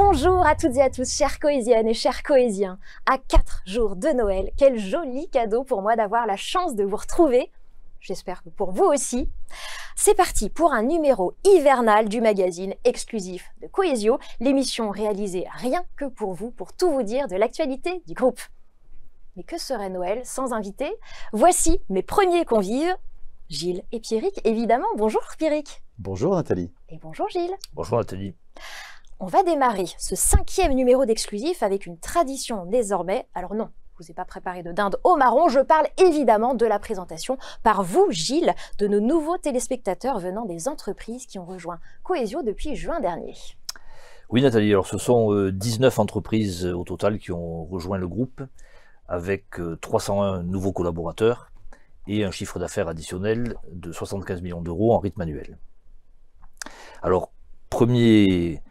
Bonjour à toutes et à tous, chères cohésiennes et chers cohésiens. À 4 jours de Noël, quel joli cadeau pour moi d'avoir la chance de vous retrouver. J'espère que pour vous aussi. C'est parti pour un numéro hivernal du magazine exclusif de Cohesio, l'émission réalisée rien que pour vous, pour tout vous dire de l'actualité du groupe. Mais que serait Noël sans invité? Voici mes premiers convives, Gilles et Pierrick, évidemment. Bonjour Pierrick. Bonjour Nathalie. Et bonjour Gilles. Bonjour Nathalie. On va démarrer ce 5e numéro d'exclusif avec une tradition désormais. Alors non, je vous ai pas préparé de dinde au marron, je parle évidemment de la présentation par vous, Gilles, de nos nouveaux téléspectateurs venant des entreprises qui ont rejoint Cohesio depuis juin dernier. Oui Nathalie, alors ce sont 19 entreprises au total qui ont rejoint le groupe avec 301 nouveaux collaborateurs et un chiffre d'affaires additionnel de 75 millions d'euros en rythme annuel. Alors, premier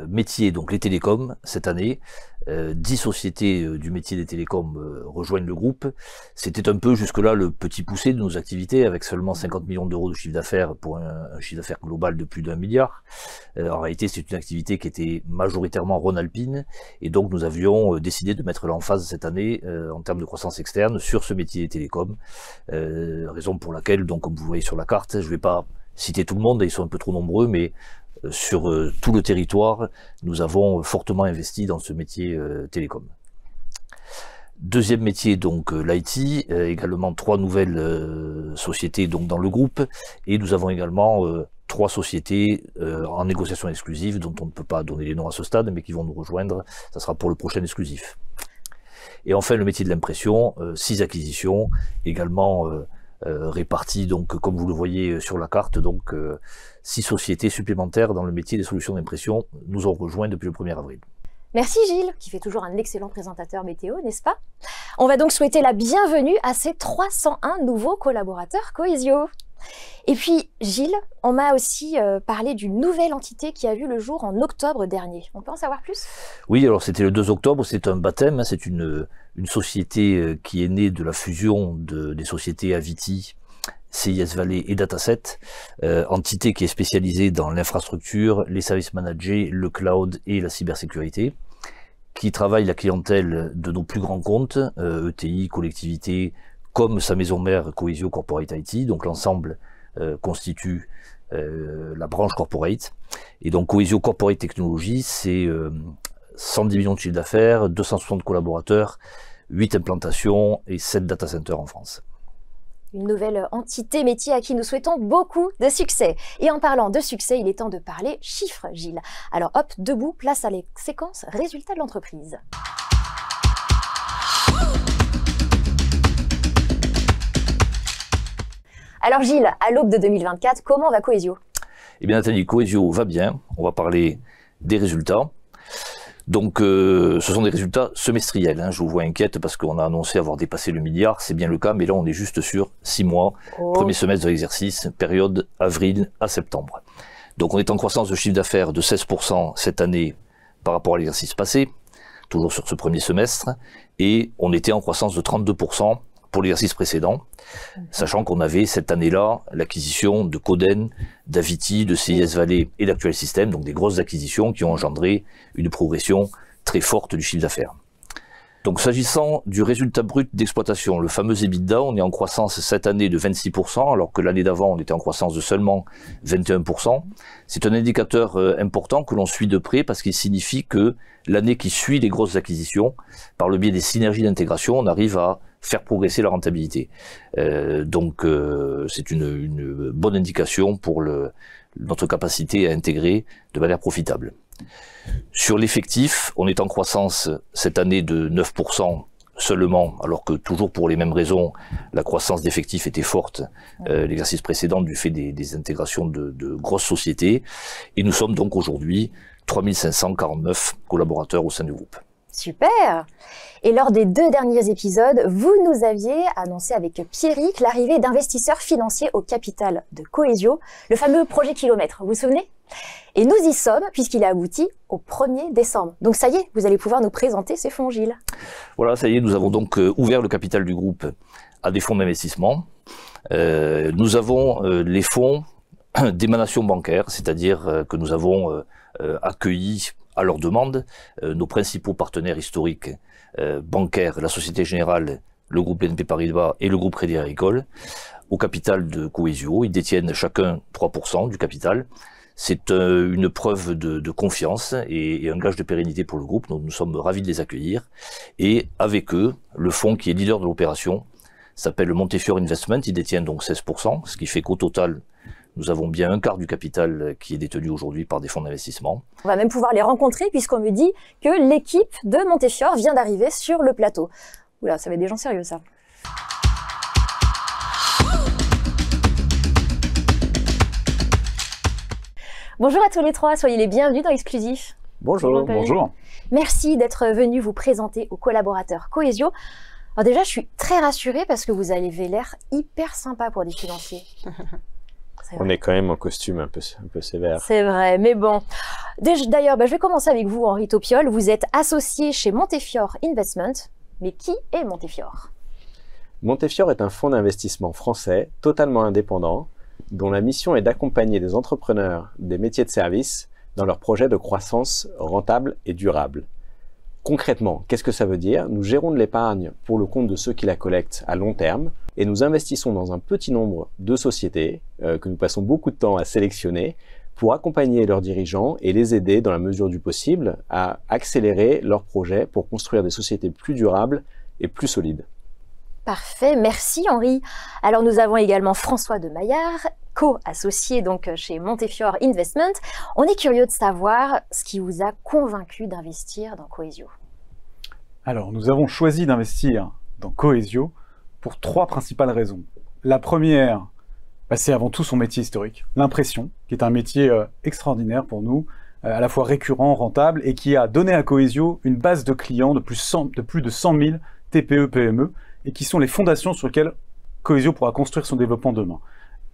métier, donc les télécoms, cette année, 10 sociétés du métier des télécoms rejoignent le groupe. C'était un peu jusque-là le petit poussé de nos activités, avec seulement 50 millions d'euros de chiffre d'affaires pour un chiffre d'affaires global de plus d'1 milliard. En réalité, c'est une activité qui était majoritairement rhône-alpine, et donc nous avions décidé de mettre l'emphase cette année en termes de croissance externe sur ce métier des télécoms, raison pour laquelle, donc comme vous voyez sur la carte, je ne vais pas citer tout le monde, ils sont un peu trop nombreux, mais sur tout le territoire, nous avons fortement investi dans ce métier télécom. Deuxième métier, donc l'IT, également 3 nouvelles sociétés donc dans le groupe, et nous avons également 3 sociétés en négociation exclusive, dont on ne peut pas donner les noms à ce stade, mais qui vont nous rejoindre, ça sera pour le prochain exclusif. Et enfin le métier de l'impression, 6 acquisitions, également réparties, donc comme vous le voyez sur la carte, donc 6 sociétés supplémentaires dans le métier des solutions d'impression nous ont rejoints depuis le 1er avril. Merci Gilles, qui fait toujours un excellent présentateur météo, n'est-ce pas? On va donc souhaiter la bienvenue à ces 301 nouveaux collaborateurs Cohesio. Et puis Gilles, on m'a aussi parlé d'une nouvelle entité qui a vu le jour en octobre dernier. On peut en savoir plus? Oui, alors c'était le 2 octobre, c'est un baptême, c'est une société qui est née de la fusion des sociétés Aviti, CIS Valley et Dataset, entité qui est spécialisée dans l'infrastructure, les services managés, le cloud et la cybersécurité, qui travaille la clientèle de nos plus grands comptes, ETI, collectivités, comme sa maison mère Cohesio Corporate IT, donc l'ensemble constitue la branche corporate. Et donc Cohesio Corporate Technologies, c'est 110 millions de chiffre d'affaires, 260 collaborateurs, 8 implantations et 7 data centers en France. Une nouvelle entité métier à qui nous souhaitons beaucoup de succès. Et en parlant de succès, il est temps de parler chiffres, Gilles. Alors hop, debout, place à la séquence résultats de l'entreprise. Alors Gilles, à l'aube de 2024, comment va Cohesio? Eh bien Nathalie, Cohesio va bien, on va parler des résultats. Donc ce sont des résultats semestriels, hein. Je vous vois inquiète parce qu'on a annoncé avoir dépassé le milliard, c'est bien le cas, mais là on est juste sur 6 mois, premier semestre de l'exercice, période avril à septembre. Donc on est en croissance de chiffre d'affaires de 16% cette année par rapport à l'exercice passé, toujours sur ce premier semestre, et on était en croissance de 32% pour l'exercice précédent, sachant qu'on avait cette année-là l'acquisition de Coden, d'Aviti, de CIS Valley et d'Actuel System, donc des grosses acquisitions qui ont engendré une progression très forte du chiffre d'affaires. Donc s'agissant du résultat brut d'exploitation, le fameux EBITDA, on est en croissance cette année de 26%, alors que l'année d'avant on était en croissance de seulement 21%. C'est un indicateur important que l'on suit de près parce qu'il signifie que l'année qui suit les grosses acquisitions, par le biais des synergies d'intégration, on arrive à faire progresser la rentabilité. Donc c'est une bonne indication pour notre capacité à intégrer de manière profitable. Sur l'effectif, on est en croissance cette année de 9% seulement, alors que toujours pour les mêmes raisons, la croissance d'effectifs était forte l'exercice précédent du fait des intégrations de grosses sociétés. Et nous sommes donc aujourd'hui 3549 collaborateurs au sein du groupe. Super! Et lors des 2 derniers épisodes, vous nous aviez annoncé avec Pierrick l'arrivée d'investisseurs financiers au capital de Cohesio, le fameux projet kilomètre, vous vous souvenez? Et nous y sommes, puisqu'il a abouti au 1er décembre. Donc ça y est, vous allez pouvoir nous présenter ces fonds, Gilles. Voilà, ça y est, nous avons donc ouvert le capital du groupe à des fonds d'investissement. Nous avons les fonds d'émanation bancaire, c'est-à-dire que nous avons accueilli à leur demande, nos principaux partenaires historiques bancaires, la Société Générale, le groupe BNP Paribas et le groupe Crédit Agricole, au capital de Cohesio. Ils détiennent chacun 3% du capital. C'est une preuve de confiance et un gage de pérennité pour le groupe. Donc nous sommes ravis de les accueillir. Et avec eux, le fonds qui est leader de l'opération s'appelle le Montefiore Investment. Il détient donc 16%, ce qui fait qu'au total, nous avons bien un quart du capital qui est détenu aujourd'hui par des fonds d'investissement. On va même pouvoir les rencontrer puisqu'on me dit que l'équipe de Montefiore vient d'arriver sur le plateau. Oula, ça va être des gens sérieux ça. Bonjour à tous les trois, soyez les bienvenus dans Exclusif. Bonjour. Bonjour. Merci d'être venus vous présenter aux collaborateurs Cohesio. Alors déjà, je suis très rassurée parce que vous avez l'air hyper sympa pour des financiers. On est quand même en costume un peu sévère. C'est vrai, mais bon. D'ailleurs, je vais commencer avec vous, Henri Taupiol. Vous êtes associé chez Montefiore Investment. Mais qui est Montefiore? Montefiore est un fonds d'investissement français, totalement indépendant, dont la mission est d'accompagner des entrepreneurs des métiers de service dans leurs projets de croissance rentable et durable. Concrètement, qu'est-ce que ça veut dire? Nous gérons de l'épargne pour le compte de ceux qui la collectent à long terme et nous investissons dans un petit nombre de sociétés que nous passons beaucoup de temps à sélectionner pour accompagner leurs dirigeants et les aider dans la mesure du possible à accélérer leurs projets pour construire des sociétés plus durables et plus solides. Parfait, merci Henri. Alors nous avons également François de Maillard, co-associé donc chez Montefiore Investment. On est curieux de savoir ce qui vous a convaincu d'investir dans Cohesio. Alors nous avons choisi d'investir dans Cohesio pour 3 principales raisons. La première, c'est avant tout son métier historique, l'impression, qui est un métier extraordinaire pour nous, à la fois récurrent, rentable, et qui a donné à Cohesio une base de clients de plus de 100 000 TPE-PME, et qui sont les fondations sur lesquelles Cohesio pourra construire son développement demain.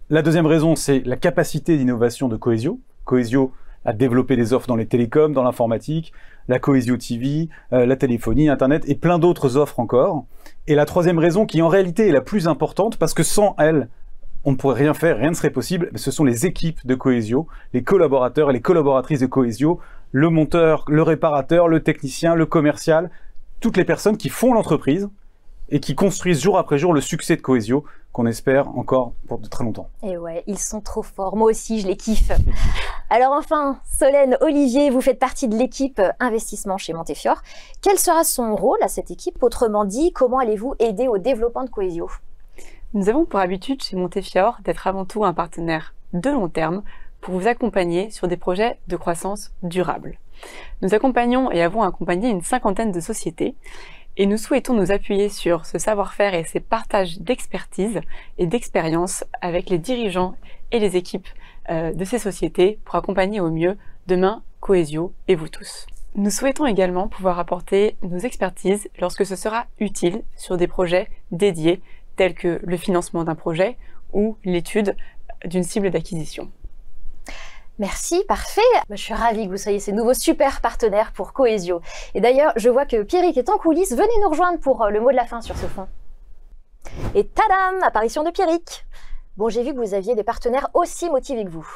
La deuxième raison, c'est la capacité d'innovation de Cohesio. Cohesio a développé des offres dans les télécoms, dans l'informatique, la Cohesio TV, la téléphonie, Internet, et plein d'autres offres encore. Et la troisième raison, qui en réalité est la plus importante, parce que sans elle, on ne pourrait rien faire, rien ne serait possible, ce sont les équipes de Cohesio, les collaborateurs et les collaboratrices de Cohesio, le monteur, le réparateur, le technicien, le commercial, toutes les personnes qui font l'entreprise et qui construisent jour après jour le succès de Cohesio, qu'on espère encore pour de très longtemps. Et ouais, ils sont trop forts, moi aussi je les kiffe. Alors enfin, Solène, Olivier, vous faites partie de l'équipe investissement chez Montefiore. Quel sera son rôle à cette équipe? Autrement dit, comment allez-vous aider au développement de Cohesio? Nous avons pour habitude chez Montefiore d'être avant tout un partenaire de long terme pour vous accompagner sur des projets de croissance durable. Nous accompagnons et avons accompagné une 50aine de sociétés et nous souhaitons nous appuyer sur ce savoir-faire et ces partages d'expertise et d'expérience avec les dirigeants et les équipes de ces sociétés pour accompagner au mieux demain Cohesio et vous tous. Nous souhaitons également pouvoir apporter nos expertises lorsque ce sera utile sur des projets dédiés tels que le financement d'un projet ou l'étude d'une cible d'acquisition. Merci, parfait. Je suis ravie que vous soyez ces nouveaux super partenaires pour Cohesio. Et d'ailleurs, je vois que Pierrick est en coulisses. Venez nous rejoindre pour le mot de la fin sur ce fond. Et tadam, apparition de Pierrick. Bon, j'ai vu que vous aviez des partenaires aussi motivés que vous.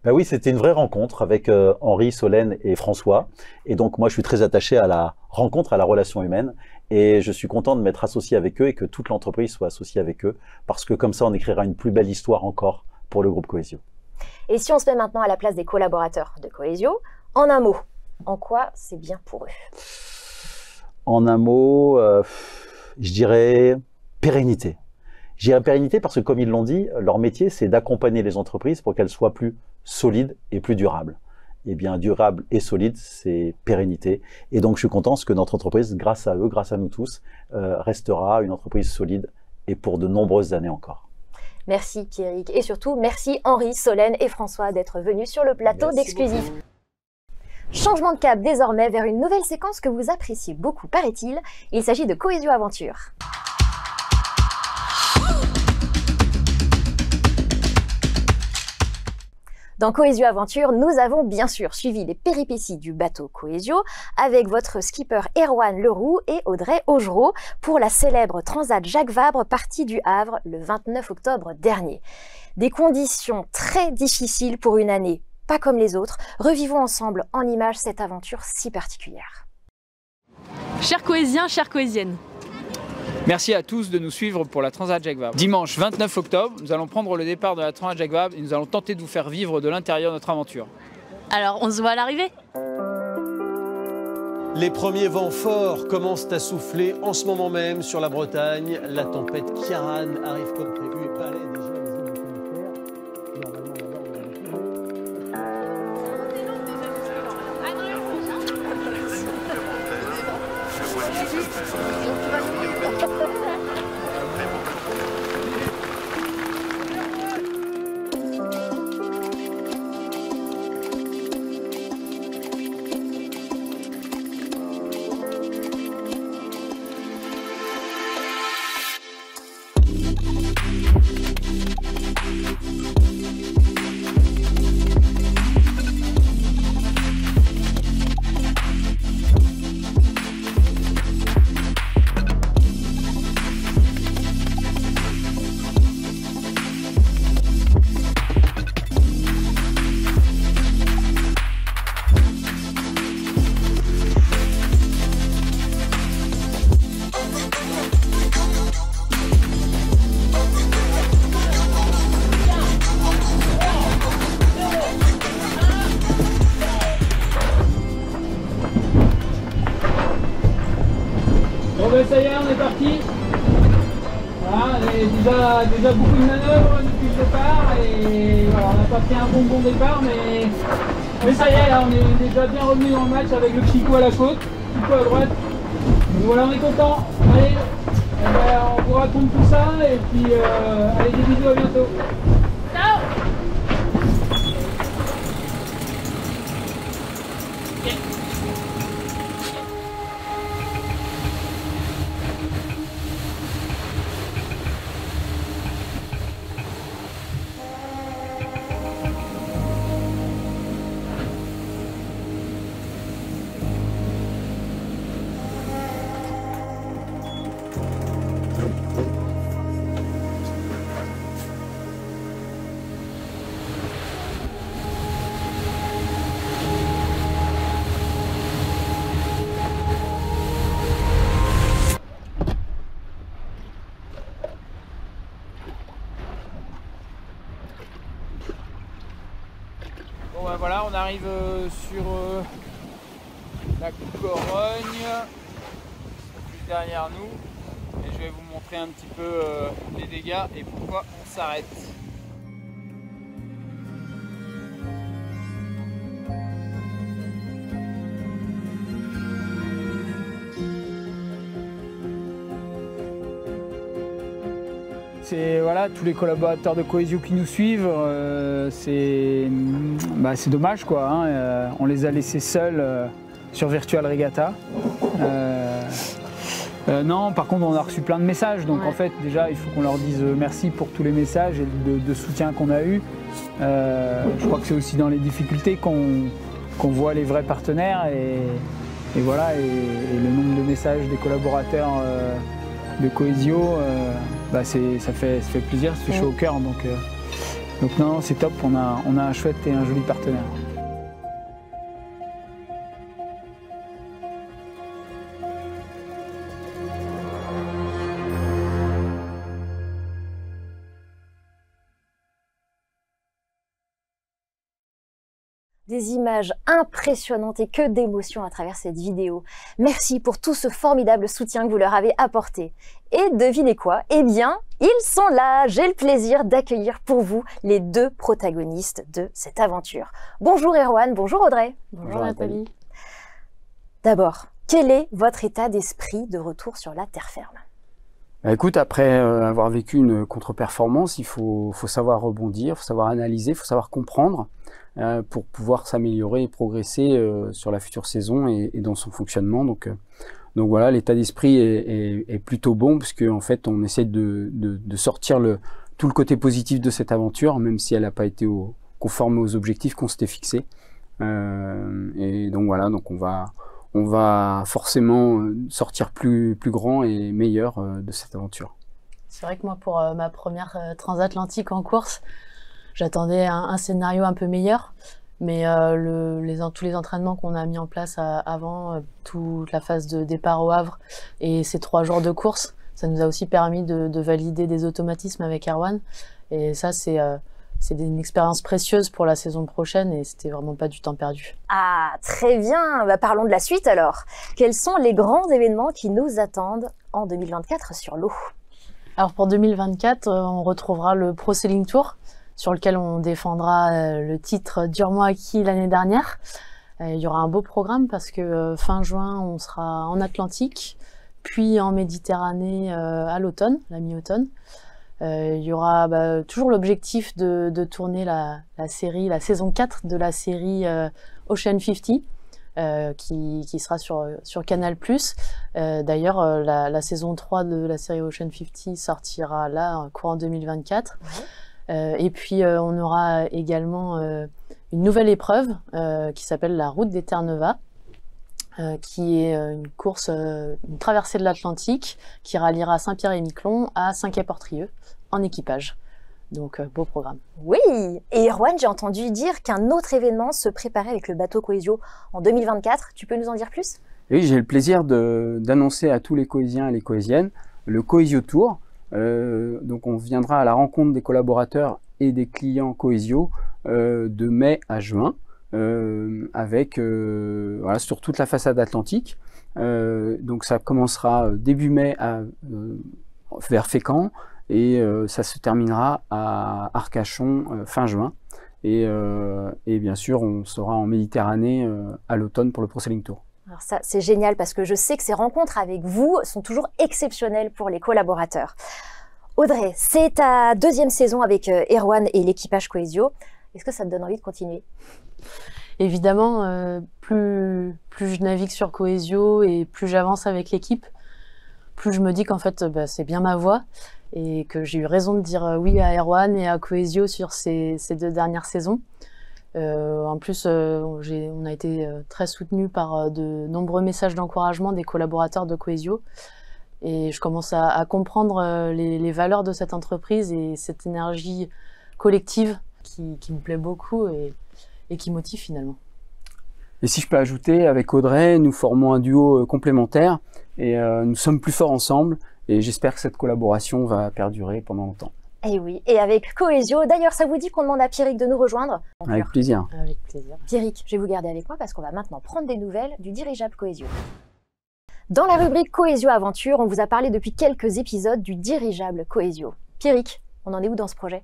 Ben oui, c'était une vraie rencontre avec Henri, Solène et François. Et donc moi, je suis très attaché à la rencontre, à la relation humaine. Et je suis content de m'être associé avec eux et que toute l'entreprise soit associée avec eux. Parce que comme ça, on écrira une plus belle histoire encore pour le groupe Cohesio. Et si on se met maintenant à la place des collaborateurs de Cohesio, en un mot, en quoi c'est bien pour eux? En un mot, je dirais pérennité. Je dirais pérennité parce que, comme ils l'ont dit, leur métier, c'est d'accompagner les entreprises pour qu'elles soient plus solides et plus durables. Et bien, durable et solide, c'est pérennité. Et donc, je suis content que notre entreprise, grâce à eux, grâce à nous tous, restera une entreprise solide et pour de nombreuses années encore. Merci Pierrick et surtout merci Henri, Solène et François d'être venus sur le plateau d'Exclusif. Changement de cap désormais vers une nouvelle séquence que vous appréciez beaucoup, paraît-il. Il s'agit de Cohesio Aventure. Dans Cohesio Aventure, nous avons bien sûr suivi les péripéties du bateau Cohesio avec votre skipper Erwan Leroux et Audrey Augereau pour la célèbre Transat Jacques Vabre partie du Havre le 29 octobre dernier. Des conditions très difficiles pour une année pas comme les autres. Revivons ensemble en images cette aventure si particulière. Chers Coésiens, chères Coésiennes. Merci à tous de nous suivre pour la Transat Jacques Vabre. Dimanche 29 octobre, nous allons prendre le départ de la Transat Jacques Vabre et nous allons tenter de vous faire vivre de l'intérieur notre aventure. Alors, on se voit à l'arrivée? Les premiers vents forts commencent à souffler en ce moment même sur la Bretagne. La tempête Ciarán arrive comme prévu et balaie déjà les îles du Bon ben ça y est, on est parti. Voilà, déjà beaucoup de manœuvres depuis le départ et voilà, on n'a pas fait un bon départ mais ça y est, là on est déjà bien revenu dans le match avec le petit coup à la côte, petit coup à droite. Donc voilà, on est content. Allez, on vous raconte tout ça et puis allez, des bisous, à bientôt. Ciao. Bon ben voilà, on arrive sur la Corogne, juste derrière nous, et je vais vous montrer un petit peu les dégâts et pourquoi on s'arrête. C'est voilà, tous les collaborateurs de Coésio qui nous suivent, c'est dommage quoi, hein, on les a laissés seuls sur Virtual Regatta. Non, par contre on a reçu plein de messages, donc en fait déjà il faut qu'on leur dise merci pour tous les messages et de soutien qu'on a eu. Je crois que c'est aussi dans les difficultés qu'on voit les vrais partenaires et voilà, et le nombre de messages des collaborateurs de Coésio, ça fait plaisir, ça fait chaud au cœur, donc non, c'est top, on a un chouette et un joli partenaire. Des images impressionnantes et que d'émotions à travers cette vidéo. Merci pour tout ce formidable soutien que vous leur avez apporté. Et devinez quoi? Eh bien, ils sont là. J'ai le plaisir d'accueillir pour vous les deux protagonistes de cette aventure. Bonjour Erwan, bonjour Audrey. Bonjour Nathalie. D'abord, quel est votre état d'esprit de retour sur la terre ferme? Écoute, après avoir vécu une contre-performance, il faut savoir rebondir, il faut savoir analyser, il faut savoir comprendre pour pouvoir s'améliorer et progresser sur la future saison et dans son fonctionnement. Donc voilà, l'état d'esprit est plutôt bon parce qu'en fait, on essaie de sortir tout le côté positif de cette aventure, même si elle n'a pas été conforme aux objectifs qu'on s'était fixés. Et donc voilà, donc on va forcément sortir plus grand et meilleur de cette aventure. C'est vrai que moi, pour ma première transatlantique en course, j'attendais un scénario un peu meilleur. Mais tous les entraînements qu'on a mis en place avant, toute la phase de départ au Havre et ces 3 jours de course, ça nous a aussi permis de valider des automatismes avec Erwan. Et ça, c'est une expérience précieuse pour la saison prochaine et c'était vraiment pas du temps perdu. Ah, très bien. Bah, parlons de la suite alors. Quels sont les grands événements qui nous attendent en 2024 sur l'eau? Alors pour 2024, on retrouvera le Pro Sailing Tour, sur lequel on défendra le titre durement acquis l'année dernière. Il y aura un beau programme parce que fin juin, on sera en Atlantique, puis en Méditerranée à l'automne, la mi-automne. Il y aura toujours l'objectif de tourner la saison 4 de la série Ocean 50, qui sera sur Canal+. D'ailleurs, la saison 3 de la série Ocean 50 sortira là, courant 2024. Ouais. Et puis on aura également une nouvelle épreuve qui s'appelle la Route des Terre-Neuva, qui est une course, une traversée de l'Atlantique qui ralliera Saint-Pierre-et-Miquelon à Saint-Quay-Portrieux en équipage. Donc beau programme. Oui, et Erwan, j'ai entendu dire qu'un autre événement se préparait avec le bateau Coesio en 2024. Tu peux nous en dire plus? Oui, j'ai le plaisir d'annoncer à tous les Coésiens et les Coésiennes le Coesio Tour. Donc on viendra à la rencontre des collaborateurs et des clients Coesio de mai à juin avec voilà, sur toute la façade atlantique. Donc ça commencera début mai vers Fécamp et ça se terminera à Arcachon fin juin. Et bien sûr on sera en Méditerranée à l'automne pour le Pro Sailing Tour. Alors ça, c'est génial parce que je sais que ces rencontres avec vous sont toujours exceptionnelles pour les collaborateurs. Audrey, c'est ta 2e saison avec Erwan et l'équipage Coesio. Est-ce que ça te donne envie de continuer? Évidemment, plus je navigue sur Coesio et plus j'avance avec l'équipe, plus je me dis qu'en fait, c'est bien ma voie et que j'ai eu raison de dire oui à Erwan et à Coesio sur ces 2 dernières saisons. En plus, on a été très soutenus par de nombreux messages d'encouragement des collaborateurs de Coesio. Et je commence à comprendre les valeurs de cette entreprise et cette énergie collective qui me plaît beaucoup et qui motive finalement. Et si je peux ajouter, avec Audrey, nous formons un duo complémentaire et nous sommes plus forts ensemble. Et j'espère que cette collaboration va perdurer pendant longtemps. Et oui, et avec Coesio, d'ailleurs, ça vous dit qu'on demande à Pierrick de nous rejoindre? Avec plaisir. Avec plaisir. Pierrick, je vais vous garder avec moi parce qu'on va maintenant prendre des nouvelles du dirigeable Coesio. Dans la rubrique Coesio Aventure, on vous a parlé depuis quelques épisodes du dirigeable Coesio. Pierrick, on en est où dans ce projet?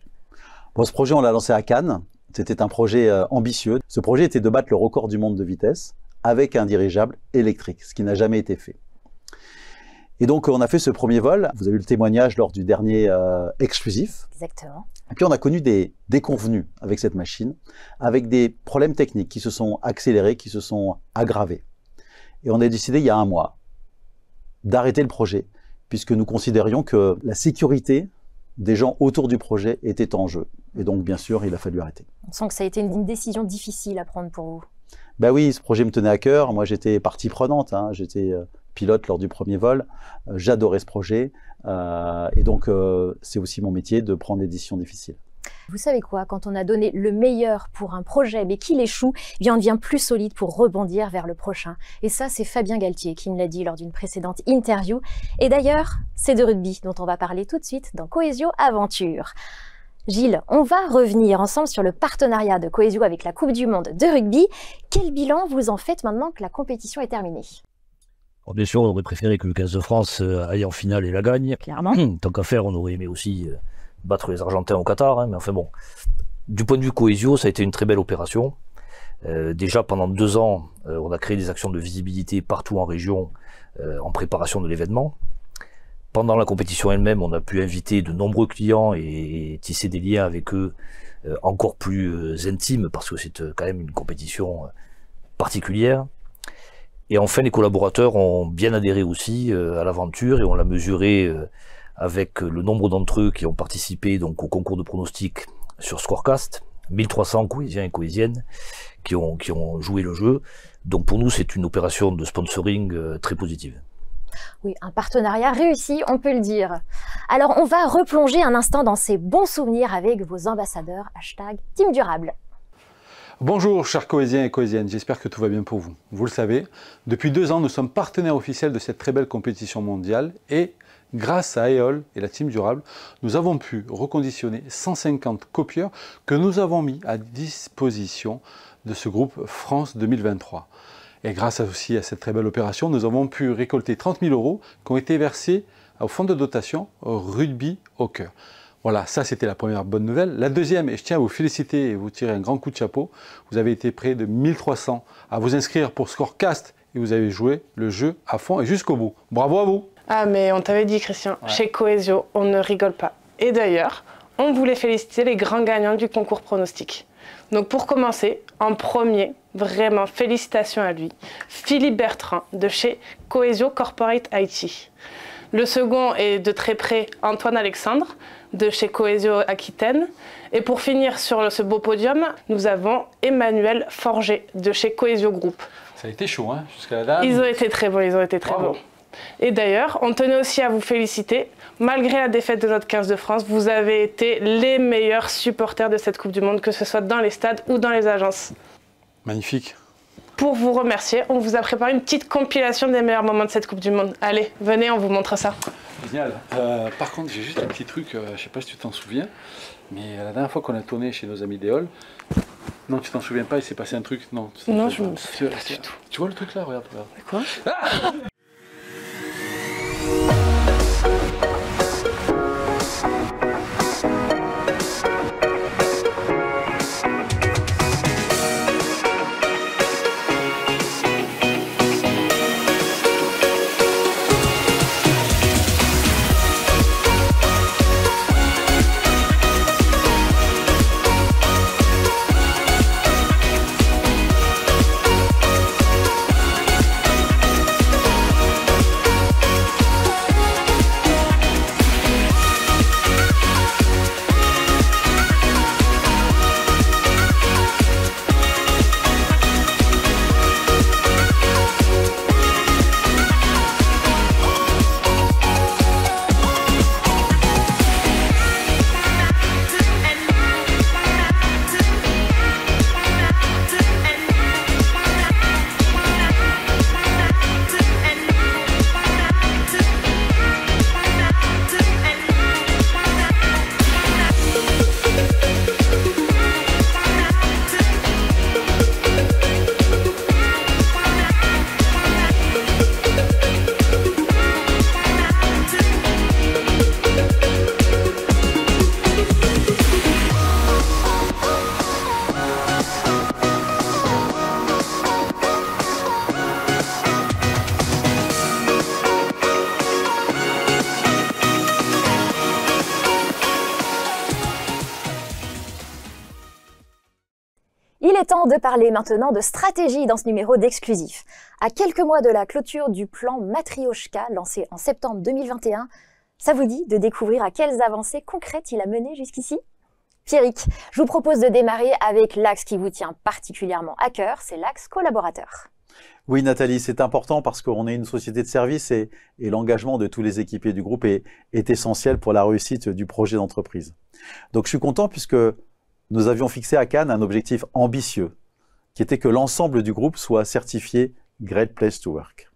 Bon, ce projet, on l'a lancé à Cannes. C'était un projet ambitieux. Ce projet était de battre le record du monde de vitesse avec un dirigeable électrique, ce qui n'a jamais été fait. Et donc, on a fait ce premier vol. Vous avez eu le témoignage lors du dernier exclusif. Exactement. Et puis, on a connu des déconvenues avec cette machine, avec des problèmes techniques qui se sont accélérés, qui se sont aggravés. Et on a décidé, il y a 1 mois, d'arrêter le projet, puisque nous considérions que la sécurité des gens autour du projet était en jeu. Et donc, bien sûr, il a fallu arrêter. On sent que ça a été une décision difficile à prendre pour vous. Ben oui, ce projet me tenait à cœur. Moi, j'étais partie prenante. Hein. J'étais pilote lors du premier vol. J'adorais ce projet. Et donc, c'est aussi mon métier de prendre des décisions difficiles. Vous savez quoi, quand on a donné le meilleur pour un projet, mais qu'il échoue, eh bien on devient plus solide pour rebondir vers le prochain. Et ça, c'est Fabien Galtier qui me l'a dit lors d'une précédente interview. Et d'ailleurs, c'est de rugby dont on va parler tout de suite dans Coesio Aventure. Gilles, on va revenir ensemble sur le partenariat de Coesio avec la Coupe du Monde de rugby. Quel bilan vous en faites maintenant que la compétition est terminée? Alors bien sûr, on aurait préféré que le 15 de France aille en finale et la gagne. Clairement. Tant qu'à faire, on aurait aimé aussi battre les Argentins au Qatar. Hein, mais enfin bon, du point de vue Coesio, ça a été une très belle opération. Déjà, pendant 2 ans, on a créé des actions de visibilité partout en région en préparation de l'événement. Pendant la compétition elle-même, on a pu inviter de nombreux clients et tisser des liens avec eux encore plus intimes, parce que c'est quand même une compétition particulière. Et enfin, les collaborateurs ont bien adhéré aussi à l'aventure, et on l'a mesuré avec le nombre d'entre eux qui ont participé donc au concours de pronostics sur Scorecast, 1300 Coésiens et Coésiennes qui ont joué le jeu. Donc pour nous, c'est une opération de sponsoring très positive. Oui, un partenariat réussi, on peut le dire. Alors, on va replonger un instant dans ces bons souvenirs avec vos ambassadeurs #TeamDurable. Bonjour chers Cohésiens et Cohésiennes, j'espère que tout va bien pour vous. Vous le savez, depuis 2 ans, nous sommes partenaires officiels de cette très belle compétition mondiale et grâce à EOL et la Team Durable, nous avons pu reconditionner 150 copieurs que nous avons mis à disposition de ce groupe France 2023. Et grâce aussi à cette très belle opération, nous avons pu récolter 30 000 € qui ont été versés au fonds de dotation Rugby au cœur. Voilà, ça c'était la première bonne nouvelle. La deuxième, et je tiens à vous féliciter et vous tirer un grand coup de chapeau, vous avez été près de 1300 à vous inscrire pour Scorecast et vous avez joué le jeu à fond et jusqu'au bout. Bravo à vous! Ah mais on t'avait dit Christian, chez Cohesio, on ne rigole pas. Et d'ailleurs, on voulait féliciter les grands gagnants du concours pronostic. Donc pour commencer, en premier, vraiment félicitations à lui, Philippe Bertrand de chez Cohesio Corporate IT. Le second est de très près Antoine Alexandre de chez Cohesio Aquitaine. Et pour finir sur ce beau podium, nous avons Emmanuel Forger de chez Cohesio Group. Ça a été chaud, hein, jusqu'à la dame. Ils ont été très bons, ils ont été très bons. Et d'ailleurs, on tenait aussi à vous féliciter. Malgré la défaite de notre 15 de France, vous avez été les meilleurs supporters de cette Coupe du Monde, que ce soit dans les stades ou dans les agences. Magnifique. Pour vous remercier, on vous a préparé une petite compilation des meilleurs moments de cette Coupe du Monde. Allez, venez, on vous montre ça. Génial. Par contre, j'ai juste un petit truc, je ne sais pas si tu t'en souviens, mais la dernière fois qu'on a tourné chez nos amis d'EOL, non, tu t'en souviens pas, il s'est passé un truc. Non, non, je me souviens pas du tout. Tu vois le truc là, regarde. Quoi? Il est temps de parler maintenant de stratégie dans ce numéro d'Exclusif. À quelques mois de la clôture du plan Matrioshka lancé en septembre 2021, ça vous dit de découvrir à quelles avancées concrètes il a mené jusqu'ici? Pierrick, je vous propose de démarrer avec l'axe qui vous tient particulièrement à cœur, c'est l'axe collaborateur. Oui Nathalie, c'est important parce qu'on est une société de service et l'engagement de tous les équipiers du groupe est essentiel pour la réussite du projet d'entreprise. Donc je suis content puisque nous avions fixé à Cannes un objectif ambitieux, qui était que l'ensemble du groupe soit certifié Great Place to Work.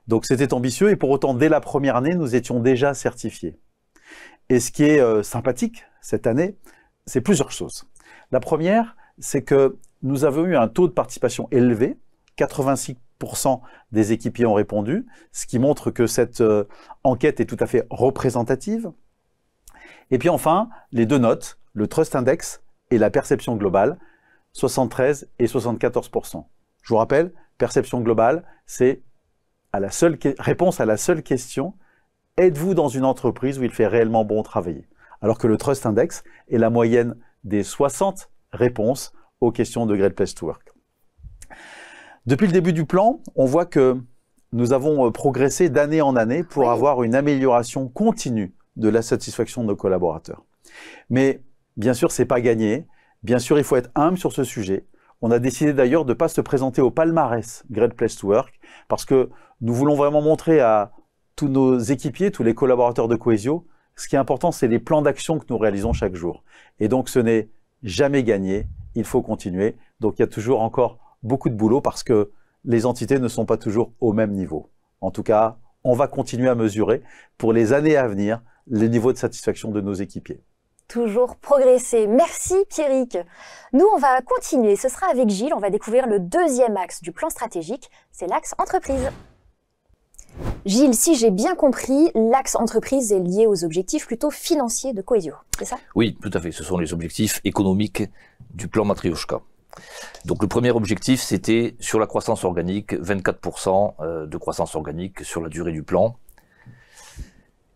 Donc c'était ambitieux et pour autant, dès la première année, nous étions déjà certifiés. Et ce qui est sympathique cette année, c'est plusieurs choses. La première, c'est que nous avons eu un taux de participation élevé, 86% des équipiers ont répondu, ce qui montre que cette enquête est tout à fait représentative. Et puis enfin, les deux notes, le Trust Index et la perception globale, 73 et 74%. Je vous rappelle, perception globale, c'est réponse à la seule question, êtes-vous dans une entreprise où il fait réellement bon travailler? Alors que le Trust Index est la moyenne des 60 réponses aux questions de Great Place to Work. Depuis le début du plan, on voit que nous avons progressé d'année en année pour avoir une amélioration continue de la satisfaction de nos collaborateurs. Mais bien sûr, c'est pas gagné. Bien sûr, il faut être humble sur ce sujet. On a décidé d'ailleurs de ne pas se présenter au palmarès Great Place to Work parce que nous voulons vraiment montrer à tous nos équipiers, tous les collaborateurs de Cohesio, ce qui est important, c'est les plans d'action que nous réalisons chaque jour. Et donc, ce n'est jamais gagné. Il faut continuer. Donc il y a toujours encore beaucoup de boulot parce que les entités ne sont pas toujours au même niveau. En tout cas, on va continuer à mesurer pour les années à venir le niveau de satisfaction de nos équipiers. Toujours progresser. Merci Pierrick. Nous, on va continuer. Ce sera avec Gilles. On va découvrir le deuxième axe du plan stratégique. C'est l'axe entreprise. Gilles, si j'ai bien compris, l'axe entreprise est lié aux objectifs plutôt financiers de Coesio, c'est ça? Oui, tout à fait. Ce sont les objectifs économiques du plan Matrioshka. Donc le premier objectif, c'était sur la croissance organique, 24% de croissance organique sur la durée du plan.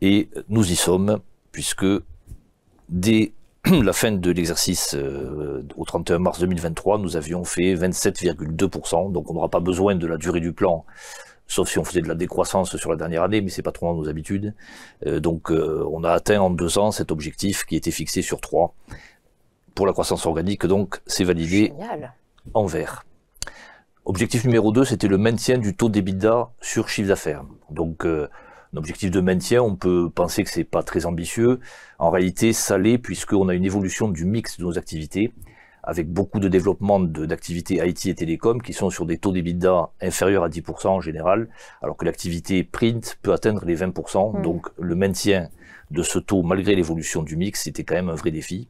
Et nous y sommes, puisque dès la fin de l'exercice au 31 mars 2023, nous avions fait 27,2%. Donc on n'aura pas besoin de la durée du plan, sauf si on faisait de la décroissance sur la dernière année, mais c'est pas trop dans nos habitudes. Donc on a atteint en 2 ans cet objectif qui était fixé sur 3. Pour la croissance organique, donc c'est validé. Génial. En vert. Objectif numéro 2, c'était le maintien du taux d'EBITDA sur chiffre d'affaires. Donc un objectif de maintien, on peut penser que c'est pas très ambitieux. En réalité, ça l'est puisqu'on a une évolution du mix de nos activités, avec beaucoup de développement d'activités IT et télécom qui sont sur des taux d'EBITDA inférieurs à 10% en général, alors que l'activité print peut atteindre les 20%. Donc le maintien de ce taux, malgré l'évolution du mix, c'était quand même un vrai défi.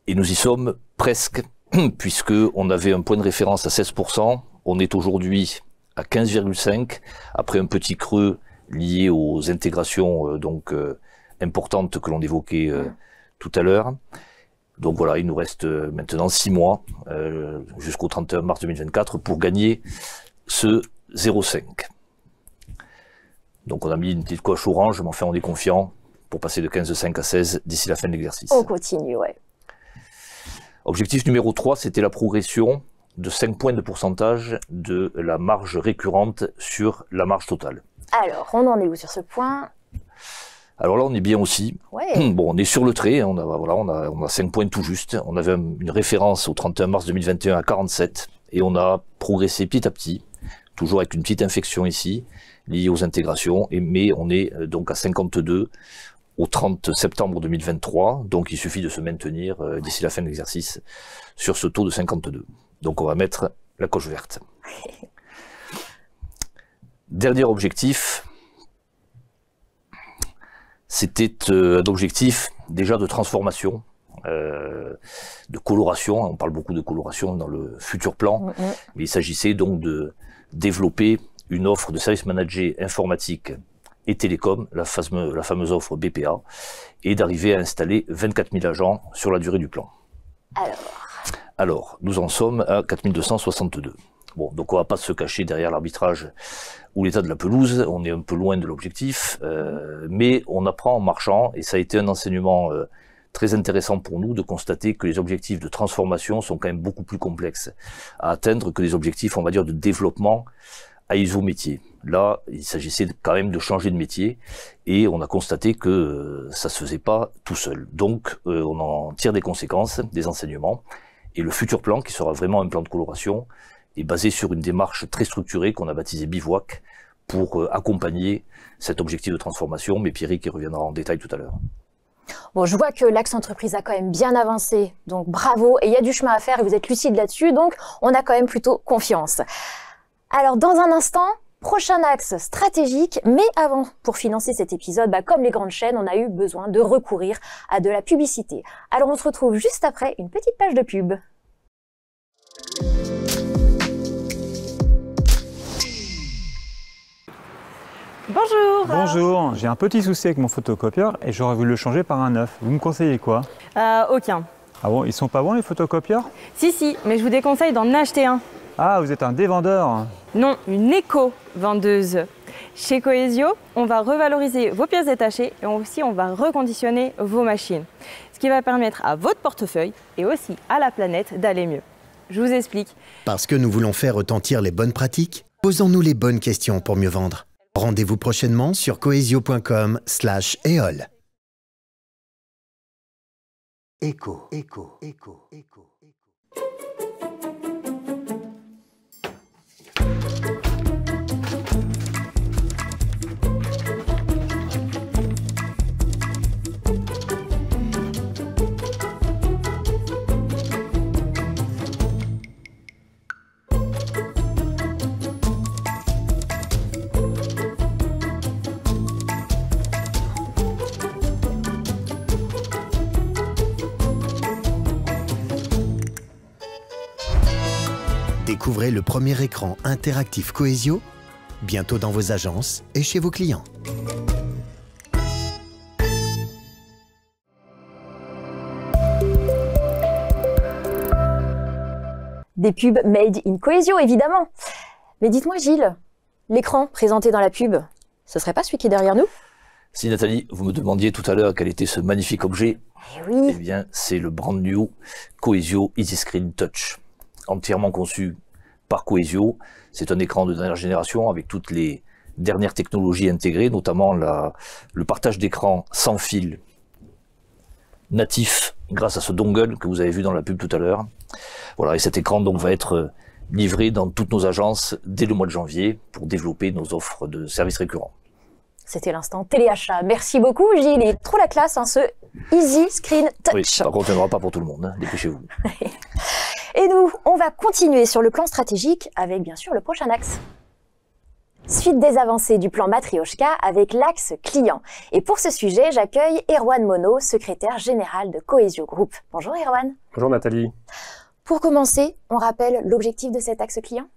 Et nous y sommes presque, puisqu'on avait un point de référence à 16%, on est aujourd'hui à 15,5%, après un petit creux lié aux intégrations importantes que l'on évoquait tout à l'heure. Donc voilà, il nous reste maintenant 6 mois, jusqu'au 31 mars 2024, pour gagner ce 0,5. Donc on a mis une petite coche orange, mais enfin on est confiant pour passer de 15,5 à 16 d'ici la fin de l'exercice. On continue, ouais. Objectif numéro 3, c'était la progression de 5 points de pourcentage de la marge récurrente sur la marge totale. Alors, on en est où sur ce point? Alors là, on est bien aussi. Ouais. Bon, on est sur le trait, on a 5 points tout juste. On avait une référence au 31 mars 2021 à 47, et on a progressé petit à petit, toujours avec une petite inflexion ici, liée aux intégrations, mais on est donc à 52 au 30 septembre 2023, donc il suffit de se maintenir d'ici la fin de l'exercice sur ce taux de 52. Donc on va mettre la coche verte. Dernier objectif, c'était un objectif déjà de transformation, de coloration. On parle beaucoup de coloration dans le futur plan, mais il s'agissait donc de développer une offre de service manager informatique et télécom, la fameuse offre BPA, et d'arriver à installer 24 000 agents sur la durée du plan. Alors, nous en sommes à 4 262. Bon, donc on va pas se cacher derrière l'arbitrage ou l'état de la pelouse, on est un peu loin de l'objectif, mais on apprend en marchant, et ça a été un enseignement très intéressant pour nous de constater que les objectifs de transformation sont quand même beaucoup plus complexes à atteindre que les objectifs, on va dire, de développement à iso-métier. Là, il s'agissait quand même de changer de métier, et on a constaté que ça se faisait pas tout seul. Donc, on en tire des conséquences, des enseignements, et le futur plan, qui sera vraiment un plan de coloration, est basé sur une démarche très structurée qu'on a baptisée Bivouac, pour accompagner cet objectif de transformation, mais Pierrick y reviendra en détail tout à l'heure. Bon, je vois que l'axe entreprise a quand même bien avancé, donc bravo, et il y a du chemin à faire, et vous êtes lucide là-dessus, donc on a quand même plutôt confiance. Alors, dans un instant, prochain axe stratégique, mais avant, pour financer cet épisode, comme les grandes chaînes, on a eu besoin de recourir à de la publicité. Alors, on se retrouve juste après une petite page de pub. Bonjour. Bonjour, j'ai un petit souci avec mon photocopieur et j'aurais voulu le changer par un neuf. Vous me conseillez quoi? Aucun. Ah bon, ils sont pas bons les photocopieurs? Si, mais je vous déconseille d'en acheter un. Ah, vous êtes un dévendeur? Non, une éco-vendeuse. Chez Coesio, on va revaloriser vos pièces détachées et aussi on va reconditionner vos machines. Ce qui va permettre à votre portefeuille et aussi à la planète d'aller mieux. Je vous explique. Parce que nous voulons faire retentir les bonnes pratiques, posons-nous les bonnes questions pour mieux vendre. Rendez-vous prochainement sur coesio.com/eol. Éco. Découvrez le premier écran interactif Coesio, bientôt dans vos agences et chez vos clients. Des pubs made in Coesio, évidemment. Mais dites-moi, Gilles, l'écran présenté dans la pub, ce serait pas celui qui est derrière nous? Si Nathalie, vous me demandiez tout à l'heure quel était ce magnifique objet, oui. Eh bien c'est le brand new Coesio EasyScreen Touch, entièrement conçu par Coesio. C'est un écran de dernière génération avec toutes les dernières technologies intégrées, notamment le partage d'écran sans fil natif grâce à ce dongle que vous avez vu dans la pub tout à l'heure. Voilà, et cet écran donc va être livré dans toutes nos agences dès le mois de janvier pour développer nos offres de services récurrents. C'était l'instant téléachat. Merci beaucoup, Gilles. Et trop la classe, hein, ce EasyScreen Touch. Oui, par contre, il n'y en aura pas pour tout le monde. Hein. Dépêchez-vous. Et nous, on va continuer sur le plan stratégique avec, bien sûr, le prochain axe. Suite des avancées du plan Matrioshka avec l'axe client. Et pour ce sujet, j'accueille Erwan Monod, secrétaire général de Coesio Group. Bonjour Erwan. Bonjour Nathalie. Pour commencer, on rappelle l'objectif de cet axe client?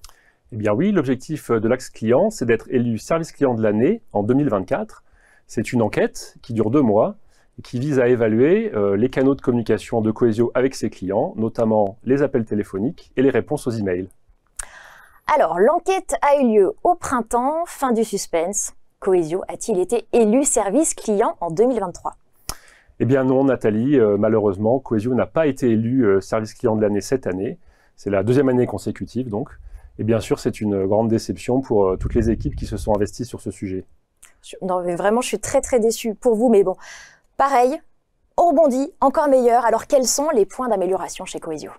Eh bien oui, l'objectif de l'axe client, c'est d'être élu service client de l'année en 2024. C'est une enquête qui dure 2 mois et qui vise à évaluer les canaux de communication de Coesio avec ses clients, notamment les appels téléphoniques et les réponses aux emails. Alors, l'enquête a eu lieu au printemps, fin du suspense. Coesio a-t-il été élu service client en 2023? Eh bien non, Nathalie, malheureusement, Coesio n'a pas été élu service client de l'année cette année. C'est la 2e année consécutive, donc. Et bien sûr, c'est une grande déception pour toutes les équipes qui se sont investies sur ce sujet. Non, mais vraiment, je suis très déçue pour vous, mais bon. Pareil, on rebondit, encore meilleur. Alors, quels sont les points d'amélioration chez Coesio?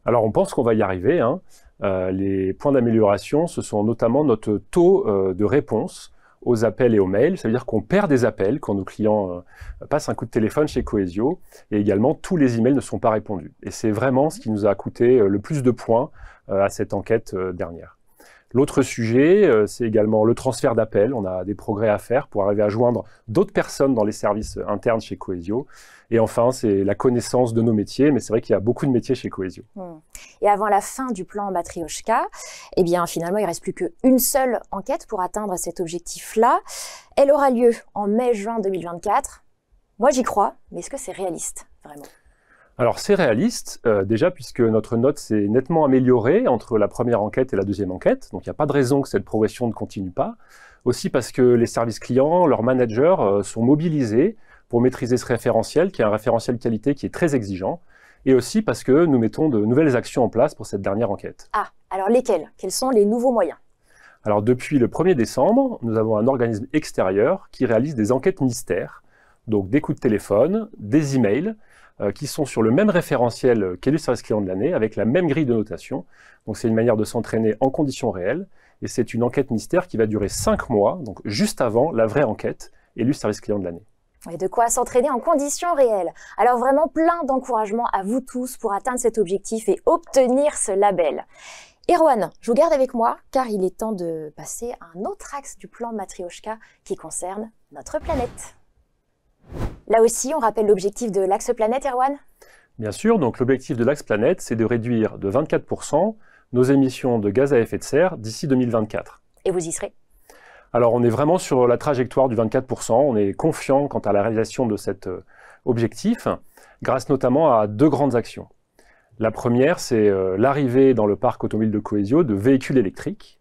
Alors, on pense qu'on va y arriver, hein. Les points d'amélioration, ce sont notamment notre taux de réponse aux appels et aux mails. Ça veut dire qu'on perd des appels quand nos clients passent un coup de téléphone chez Coesio. Et également, tous les emails ne sont pas répondus. Et c'est vraiment ce qui nous a coûté le plus de points à cette enquête dernière. L'autre sujet, c'est également le transfert d'appels. On a des progrès à faire pour arriver à joindre d'autres personnes dans les services internes chez Coesio. Et enfin, c'est la connaissance de nos métiers, mais c'est vrai qu'il y a beaucoup de métiers chez Coesio. Et avant la fin du plan Matrioshka, eh bien finalement, il ne reste plus qu'une seule enquête pour atteindre cet objectif-là. Elle aura lieu en mai-juin 2024. Moi, j'y crois, mais est-ce que c'est réaliste, vraiment? Alors c'est réaliste, déjà puisque notre note s'est nettement améliorée entre la première enquête et la deuxième enquête, donc il n'y a pas de raison que cette progression ne continue pas. Aussi parce que les services clients, leurs managers sont mobilisés pour maîtriser ce référentiel, qui est un référentiel qualité qui est très exigeant, et aussi parce que nous mettons de nouvelles actions en place pour cette dernière enquête. Ah, alors lesquelles? Quels sont les nouveaux moyens? Alors depuis le 1er décembre, nous avons un organisme extérieur qui réalise des enquêtes mystères, donc des coups de téléphone, des emails, qui sont sur le même référentiel qu'élu service client de l'année, avec la même grille de notation. Donc c'est une manière de s'entraîner en conditions réelles, et c'est une enquête mystère qui va durer 5 mois, donc juste avant la vraie enquête élu service client de l'année. Et de quoi s'entraîner en conditions réelles. Alors vraiment plein d'encouragements à vous tous pour atteindre cet objectif et obtenir ce label. Erwan, je vous garde avec moi, car il est temps de passer à un autre axe du plan Matrioshka qui concerne notre planète. Là aussi, on rappelle l'objectif de l'axe planète, Erwan? Bien sûr, donc l'objectif de l'axe planète, c'est de réduire de 24% nos émissions de gaz à effet de serre d'ici 2024. Et vous y serez? Alors, on est vraiment sur la trajectoire du 24%. On est confiant quant à la réalisation de cet objectif, grâce notamment à 2 grandes actions. La première, c'est l'arrivée dans le parc automobile de Coesio de véhicules électriques.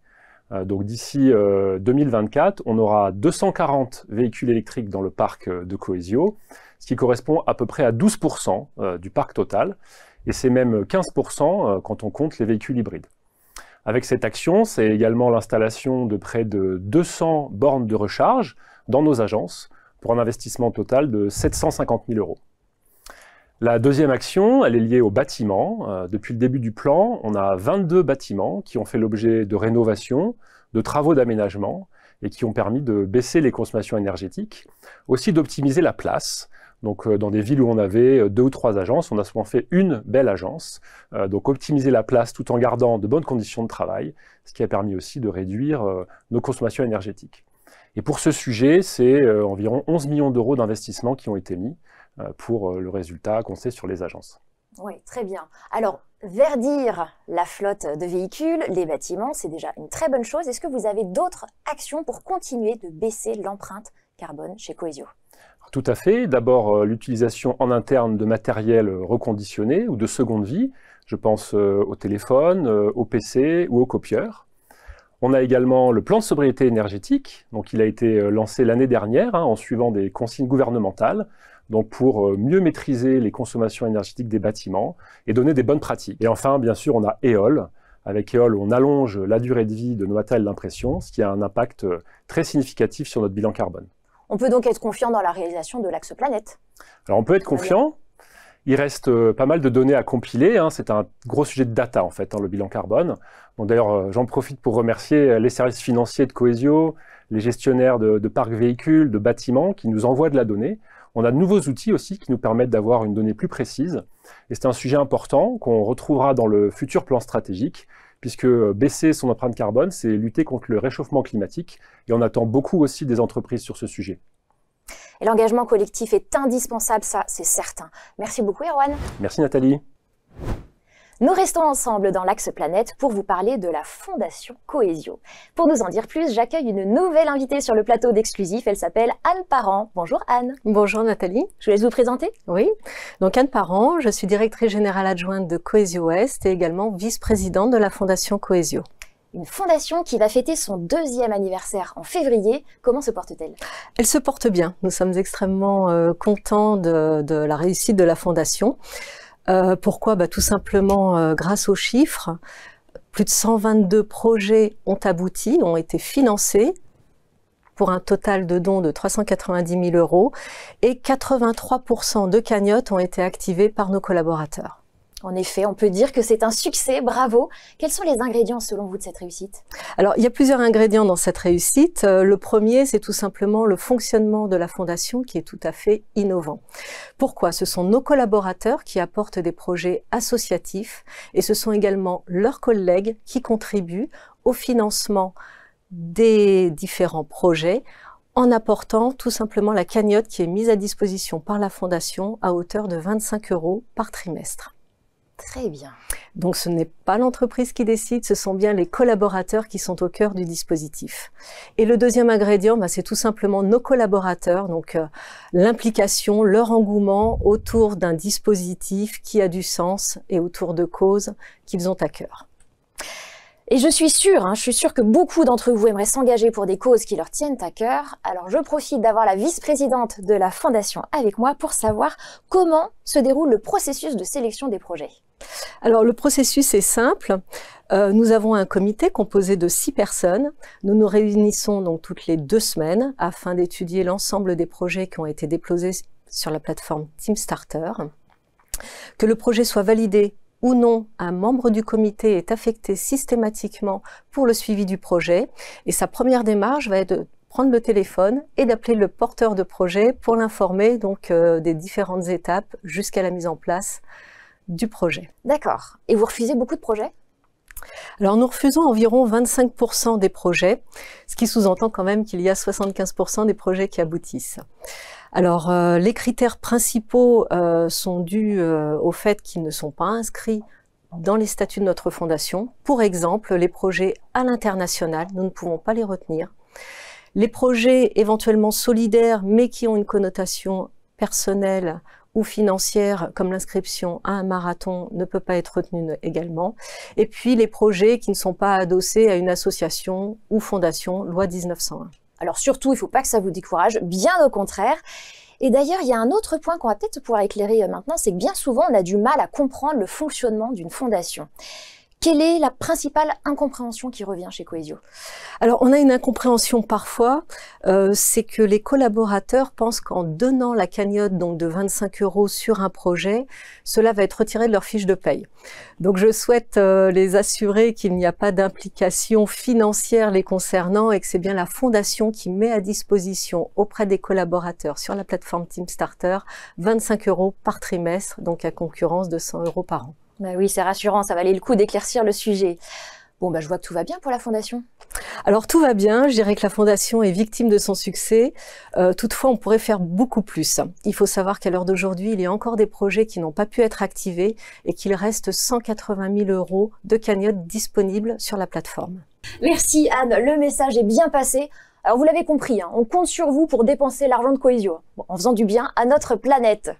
Donc d'ici 2024, on aura 240 véhicules électriques dans le parc de Coesio, ce qui correspond à peu près à 12% du parc total, et c'est même 15% quand on compte les véhicules hybrides. Avec cette action, c'est également l'installation de près de 200 bornes de recharge dans nos agences, pour un investissement total de 750 000 €. La deuxième action, elle est liée au bâtiment. Depuis le début du plan, on a 22 bâtiments qui ont fait l'objet de rénovation, de travaux d'aménagement et qui ont permis de baisser les consommations énergétiques, aussi d'optimiser la place. Donc dans des villes où on avait 2 ou 3 agences, on a souvent fait une belle agence. Donc optimiser la place tout en gardant de bonnes conditions de travail, ce qui a permis aussi de réduire nos consommations énergétiques. Et pour ce sujet, c'est environ 11 millions d'euros d'investissement qui ont été mis pour le résultat qu'on sait sur les agences. Oui, très bien. Alors, verdir la flotte de véhicules, les bâtiments, c'est déjà une très bonne chose. Est-ce que vous avez d'autres actions pour continuer de baisser l'empreinte carbone chez Coesio? Tout à fait. D'abord, l'utilisation en interne de matériel reconditionné ou de seconde vie. Je pense au téléphone, au PC ou au copieur. On a également le plan de sobriété énergétique. Donc, il a été lancé l'année dernière en suivant des consignes gouvernementales, donc pour mieux maîtriser les consommations énergétiques des bâtiments et donner des bonnes pratiques. Et enfin, bien sûr, on a EOL. Avec EOL, on allonge la durée de vie de nos matériels d'impression, ce qui a un impact très significatif sur notre bilan carbone. On peut donc être confiant dans la réalisation de l'axe planète. Alors on peut être confiant. Il reste pas mal de données à compiler. C'est un gros sujet de data, en fait, le bilan carbone. Donc d'ailleurs, j'en profite pour remercier les services financiers de Coesio, les gestionnaires de parcs véhicules, de bâtiments qui nous envoient de la donnée. On a de nouveaux outils aussi qui nous permettent d'avoir une donnée plus précise. Et c'est un sujet important qu'on retrouvera dans le futur plan stratégique, puisque baisser son empreinte carbone, c'est lutter contre le réchauffement climatique. Et on attend beaucoup aussi des entreprises sur ce sujet. Et l'engagement collectif est indispensable, ça c'est certain. Merci beaucoup Erwan. Merci Nathalie. Nous restons ensemble dans l'Axe Planète pour vous parler de la Fondation Coesio. Pour nous en dire plus, j'accueille une nouvelle invitée sur le plateau d'Exclusif. Elle s'appelle Anne Parent. Bonjour Anne. Bonjour Nathalie. Je vous laisse vous présenter. Oui, donc Anne Parent, je suis directrice générale adjointe de Coesio Ouest et également vice-présidente de la Fondation Coesio. Une fondation qui va fêter son 2e anniversaire en février. Comment se porte-t-elle? Elle se porte bien. Nous sommes extrêmement contents de la réussite de la fondation. Pourquoi? Tout simplement grâce aux chiffres. Plus de 122 projets ont abouti, ont été financés pour un total de dons de 390 000 € et 83% de cagnottes ont été activées par nos collaborateurs. En effet, on peut dire que c'est un succès, bravo. Quels sont les ingrédients selon vous de cette réussite? Alors, il y a plusieurs ingrédients dans cette réussite. Le premier, c'est tout simplement le fonctionnement de la Fondation qui est tout à fait innovant. Pourquoi? Ce sont nos collaborateurs qui apportent des projets associatifs et ce sont également leurs collègues qui contribuent au financement des différents projets en apportant tout simplement la cagnotte qui est mise à disposition par la Fondation à hauteur de 25 € par trimestre. Très bien. Donc ce n'est pas l'entreprise qui décide, ce sont bien les collaborateurs qui sont au cœur du dispositif. Et le deuxième ingrédient, c'est tout simplement nos collaborateurs, donc l'implication, leur engouement autour d'un dispositif qui a du sens et autour de causes qu'ils ont à cœur. Et je suis sûre que beaucoup d'entre vous aimeraient s'engager pour des causes qui leur tiennent à cœur. Alors je profite d'avoir la vice-présidente de la Fondation avec moi pour savoir comment se déroule le processus de sélection des projets. Alors le processus est simple. Nous avons un comité composé de 6 personnes. Nous nous réunissons donc toutes les 2 semaines afin d'étudier l'ensemble des projets qui ont été déposés sur la plateforme TeamStarter. Que le projet soit validé ou non, un membre du comité est affecté systématiquement pour le suivi du projet et sa première démarche va être de prendre le téléphone et d'appeler le porteur de projet pour l'informer donc des différentes étapes jusqu'à la mise en place du projet. D'accord. Et vous refusez beaucoup de projets? Alors nous refusons environ 25% des projets, ce qui sous-entend quand même qu'il y a 75% des projets qui aboutissent. Alors les critères principaux sont dus au fait qu'ils ne sont pas inscrits dans les statuts de notre fondation. Pour exemple, les projets à l'international, nous ne pouvons pas les retenir. Les projets éventuellement solidaires mais qui ont une connotation personnelle ou financière, comme l'inscription à un marathon, ne peut pas être retenue également. Et puis les projets qui ne sont pas adossés à une association ou fondation, loi 1901. Alors surtout, il ne faut pas que ça vous décourage, bien au contraire. Et d'ailleurs, il y a un autre point qu'on va peut-être pouvoir éclairer maintenant, c'est que bien souvent, on a du mal à comprendre le fonctionnement d'une fondation. Quelle est la principale incompréhension qui revient chez Coesio? Alors, on a une incompréhension parfois, c'est que les collaborateurs pensent qu'en donnant la cagnotte donc de 25 € sur un projet, cela va être retiré de leur fiche de paye. Donc, je souhaite les assurer qu'il n'y a pas d'implication financière les concernant et que c'est bien la fondation qui met à disposition auprès des collaborateurs sur la plateforme TeamStarter 25 € par trimestre, donc à concurrence de 100 € par an. Bah oui, c'est rassurant, ça valait le coup d'éclaircir le sujet. Bon, bah, je vois que tout va bien pour la Fondation. Alors tout va bien, je dirais que la Fondation est victime de son succès. Toutefois, on pourrait faire beaucoup plus. Il faut savoir qu'à l'heure d'aujourd'hui, il y a encore des projets qui n'ont pas pu être activés et qu'il reste 180 000 € de cagnotte disponibles sur la plateforme. Merci Anne, le message est bien passé. Alors vous l'avez compris, hein, on compte sur vous pour dépenser l'argent de Cohesio, en faisant du bien à notre planète.